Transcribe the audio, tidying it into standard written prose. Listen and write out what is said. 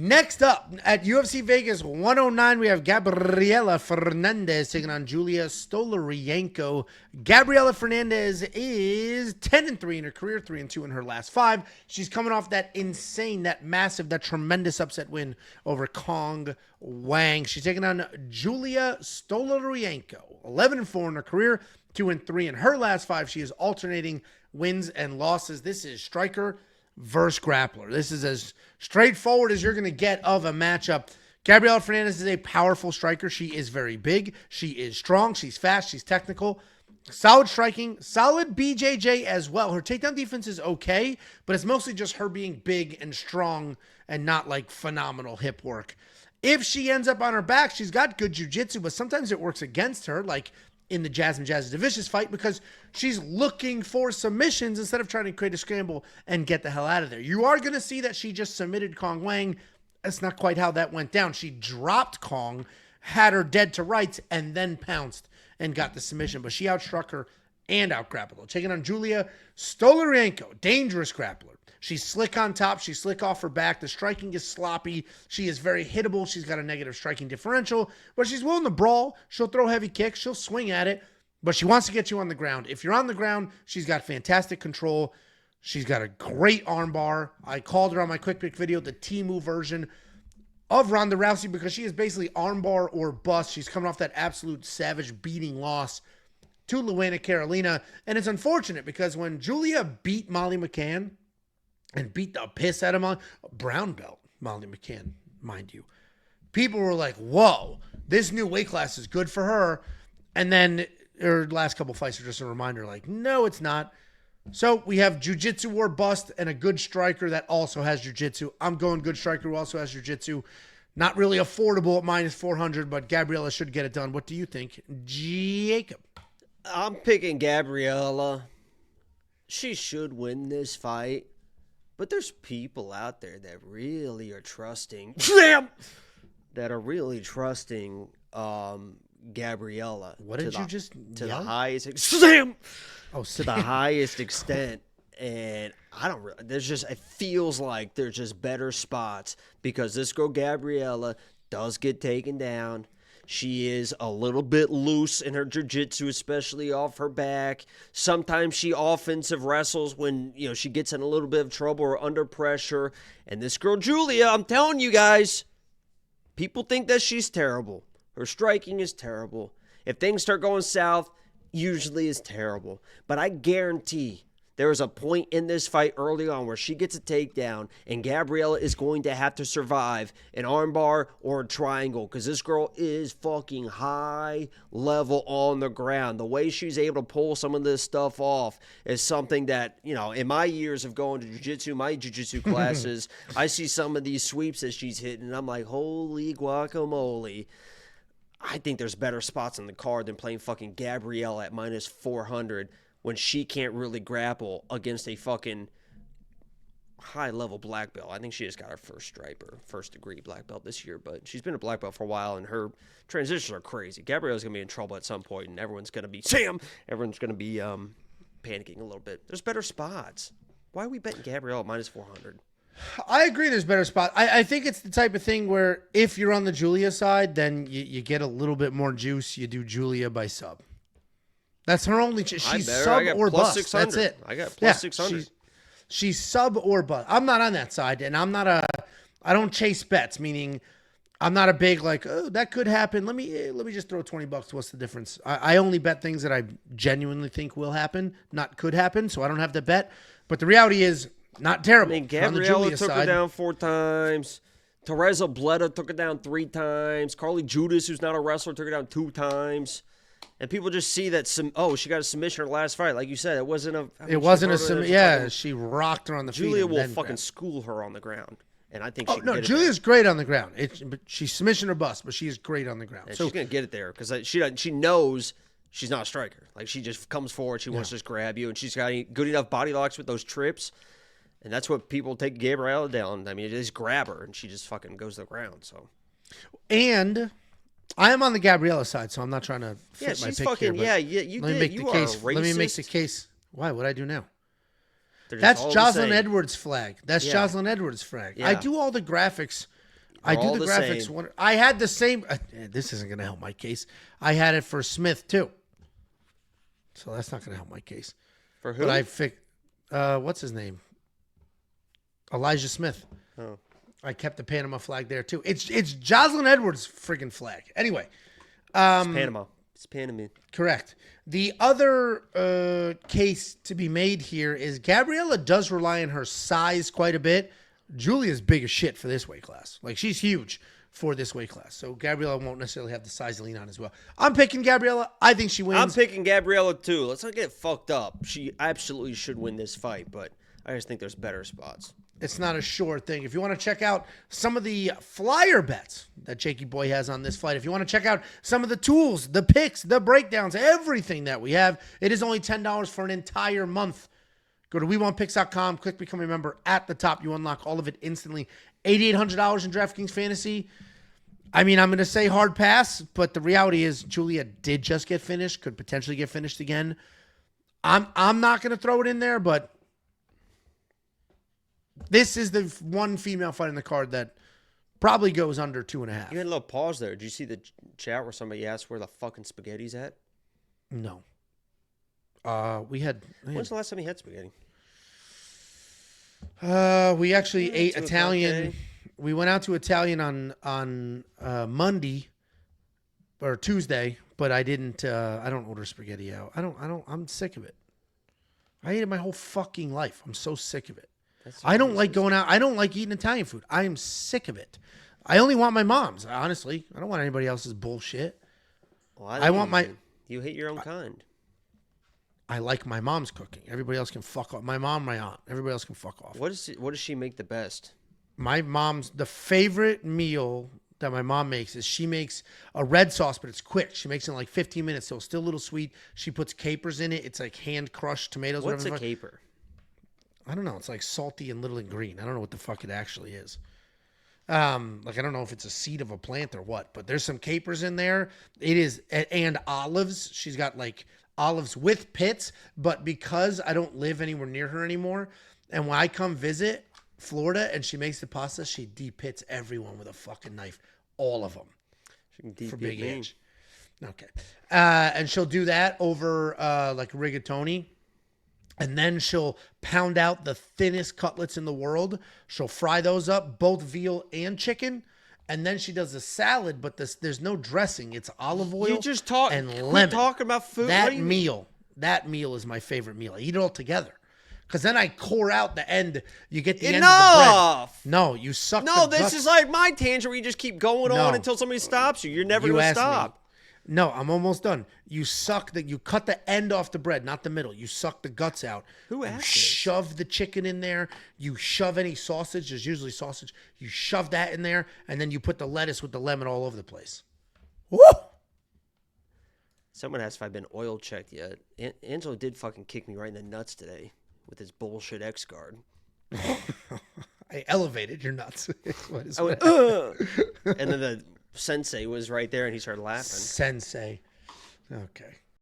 Next up, at UFC Vegas 109, we have Gabriella Fernandes taking on Julija Stoliarenko. Gabriella Fernandes is 10-3 in her career, 3-2 in her last 5. She's coming off that insane, that massive, that tremendous upset win over Kong Wang. She's taking on Julija Stoliarenko, 11-4 in her career, 2-3 in her last 5. She is alternating wins and losses. This is striker versus grappler. This is as straightforward as you're going to get of a matchup. Gabriella Fernandes is a powerful striker. She is very big. She is strong. She's fast. She's technical. Solid striking. Solid BJJ as well. Her takedown defense is okay, but it's mostly just her being big and strong and not like phenomenal hip work. If she ends up on her back, she's got good jiu-jitsu, but sometimes it works against her, like in the Jasmine Jasudavicius fight, because she's looking for submissions instead of trying to create a scramble and get the hell out of there. You are going to see that she just submitted Kong Wang. That's not quite how that went down. She dropped Kong, had her dead to rights, and then pounced and got the submission. But she outstruck her and outgrappled her. Taking on Julija Stoliarenko, dangerous grappler. She's slick on top. She's slick off her back. The striking is sloppy. She is very hittable. She's got a negative striking differential, but she's willing to brawl. She'll throw heavy kicks. She'll swing at it, but she wants to get you on the ground. If you're on the ground, she's got fantastic control. She's got a great arm bar. I called her on my quick pick video, the Temu version of Ronda Rousey, because she is basically arm bar or bust. She's coming off that absolute savage beating loss to Luana Carolina, and it's unfortunate because when Julia beat Molly McCann, and beat the piss out of him, brown belt, Molly McCann, mind you. People were like, whoa, this new weight class is good for her. And then her last couple fights are just a reminder, like, no, it's not. So we have jiu-jitsu or bust and a good striker that also has jiu-jitsu. I'm going good striker who also has jiu-jitsu. Not really affordable at minus 400, but Gabriella should get it done. What do you think, Jacob? I'm picking Gabriella. She should win this fight. But there's people out there that really are trusting, that are really trusting Gabriella. What did you just to yell? the highest to the highest extent, and I don't really. There's just it feels like there's just better spots because this girl Gabriella does get taken down. She is a little bit loose in her jiu-jitsu, especially off her back. Sometimes she offensive wrestles when, she gets in a little bit of trouble or under pressure. And this girl, Julia, I'm telling you guys, people think that she's terrible. Her striking is terrible. If things start going south, usually is terrible. But I guarantee there is a point in this fight early on where she gets a takedown and Gabriella is going to have to survive an armbar or a triangle because this girl is fucking high level on the ground. The way she's able to pull some of this stuff off is something that, in my years of going to jiu-jitsu, my jiu-jitsu classes, I see some of these sweeps that she's hitting and I'm like, holy guacamole. I think there's better spots on the card than playing fucking Gabriella at minus 400 when she can't really grapple against a fucking high-level black belt. I think she just got her first stripe or first-degree black belt this year, but she's been a black belt for a while, and her transitions are crazy. Gabriella's going to be in trouble at some point, and everyone's going to be, everyone's going to be panicking a little bit. There's better spots. Why are we betting Gabriella at minus 400? I agree there's better spots. I think it's the type of thing where if you're on the Julia side, then you get a little bit more juice. You do Julia by sub. That's her only. She's sub or bust. 600. That's it. I got plus 600. She's sub or bust. I'm not on that side, and I don't chase bets. Meaning, I'm not a big like, oh, that could happen. Let me just throw $20. What's the difference? I only bet things that I genuinely think will happen, not could happen. So I don't have to bet. But the reality is, not terrible. I mean, Gabriella took her down 4 times. Teresa Bleda took her down 3 times. Carly Judas, who's not a wrestler, took her down 2 times. And people just see that she got a submission in her last fight. Like you said, it wasn't a submission. Yeah, she rocked her on the feet. Julia will fucking school her on the ground. And I think she can get it Julia's great on the ground. She's submission or bust, but she is great on the ground. And so she's going to get it there because she knows she's not a striker. Like, she just comes forward. She wants to just grab you. And she's got good enough body locks with those trips. And that's what people take Gabriella down. I mean, it is grab her, and she just fucking goes to the ground. So, and I am on the Gabriella side, so I'm not trying to fit my pick fucking, here. You let me make you the are case. a racist. Let me make the case. Why? What'd I do now? That's Jocelyn Edwards' flag. That's Jocelyn Edwards' flag. Yeah. I do all the graphics I do all the the graphics same. one. I had the same. This isn't going to help my case. I had it for Smith too, so that's not going to help my case. For who? But I fixed. What's his name? Elijah Smith. Oh. I kept the Panama flag there too. It's Jocelyn Edwards' friggin' flag. Anyway, It's Panama. It's Panama. correct. The other case to be made here is Gabriella does rely on her size quite a bit. Julia's big as shit for this weight class. Like, she's huge for this weight class. So Gabriella won't necessarily have the size to lean on as well. I'm picking Gabriella. I think she wins. I'm picking Gabriella too. Let's not get fucked up. She absolutely should win this fight, but I just think there's better spots. It's not a sure thing. If you want to check out some of the flyer bets that Jakey Boy has on this fight, if you want to check out some of the tools, the picks, the breakdowns, everything that we have, it is only $10 for an entire month. Go to WeWantPicks.com, click Become a Member at the top. You unlock all of it instantly. $8,800 in DraftKings Fantasy. I mean, I'm going to say hard pass, but the reality is Julia did just get finished, could potentially get finished again. I'm not going to throw it in there, but this is the one female fight in the card that probably goes under 2.5. You had a little pause there. Did you see the chat where somebody asked where the fucking spaghetti's at? No. We had. When's the last time you had spaghetti? We actually ate 2 o'clock Italian. day. We went out to Italian on Monday or Tuesday, but I didn't. I don't order spaghetti out. I'm sick of it. I ate it my whole fucking life. I'm so sick of it. I don't like going out. I don't like eating Italian food. I am sick of it. I only want my mom's. Honestly, I don't want anybody else's bullshit. Well, I want my. You hate your own kind. I like my mom's cooking. Everybody else can fuck off. My mom, my aunt. Everybody else can fuck off. What does she make the best? My mom's, the favorite meal that my mom makes is she makes a red sauce, but it's quick. She makes it in like 15 minutes, so it's still a little sweet. She puts capers in it. It's like hand-crushed tomatoes. What's whatever a caper? I don't know. It's like salty and little and green. I don't know what the fuck it actually is. Like, I don't know if it's a seed of a plant or what, but there's some capers in there. It is, and olives. She's got like olives with pits, but because I don't live anywhere near her anymore, and when I come visit Florida and she makes the pasta, she de-pits everyone with a fucking knife. All of them. She can For deep big me. age. Okay. And she'll do that over like rigatoni. And then she'll pound out the thinnest cutlets in the world. She'll fry those up, both veal and chicken. And then she does a salad, but there's no dressing. It's olive oil You just talk and quit lemon. talking about food. What That do you- meal is my favorite meal. I eat it all together. Because then I core out the end. You get the end of the bread. Enough. No, you suck No, the this guts. is like my tangent where you just keep going No. on until somebody stops you. You're never You going to asked me. stop. No, I'm almost done. You cut the end off the bread, not the middle. You suck the guts out. Who You asked this? shove the chicken in there. You shove any sausage. There's usually sausage. You shove that in there, and then you put the lettuce with the lemon all over the place. Woo! Someone asked if I've been oil checked yet. Angelo did fucking kick me right in the nuts today with his bullshit X guard. I elevated your nuts. What is I went, that? and then the sensei was right there and he started laughing. Sensei. Okay.